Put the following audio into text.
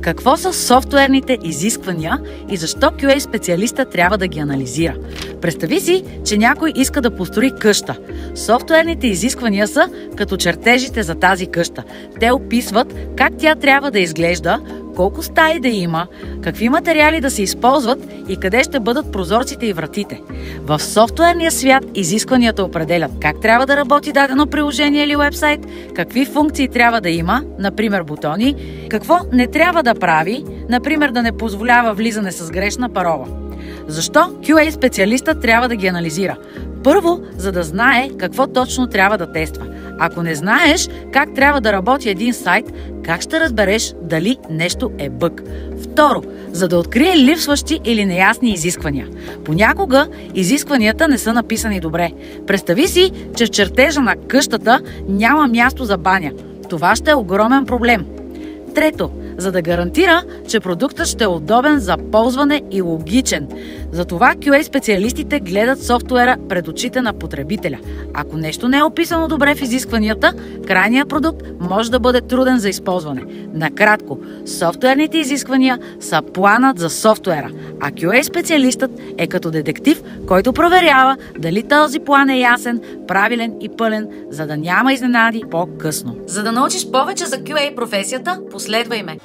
Какво са софтуерните изисквания и защо QA специалиста трябва да ги анализира? Представи си, че някой иска да построи къща. Софтуерните изисквания са като чертежите за тази къща. Те описват как тя трябва да изглежда, колко стаи да има, какви материали да се използват и къде ще бъдат прозорците и вратите. В софтуерния свят изискванията определят как трябва да работи дадено приложение или уебсайт, какви функции трябва да има, например бутони, какво не трябва да прави, например да не позволява влизане с грешна парола. Защо QA специалистът трябва да ги анализира? Първо, за да знае какво точно трябва да тества. Ако не знаеш как трябва да работи един сайт, как ще разбереш дали нещо е бъг? Второ, за да открие липсващи или неясни изисквания. Понякога изискванията не са написани добре. Представи си, че в чертежа на къщата няма място за баня. Това ще е огромен проблем. Трето, за да гарантира, че продуктът ще е удобен за ползване и логичен. Затова QA специалистите гледат софтуера пред очите на потребителя. Ако нещо не е описано добре в изискванията, крайният продукт може да бъде труден за използване. Накратко, софтуерните изисквания са планът за софтуера, а QA специалистът е като детектив, който проверява дали този план е ясен, правилен и пълен, за да няма изненади по-късно. За да научиш повече за QA професията, последвай ме!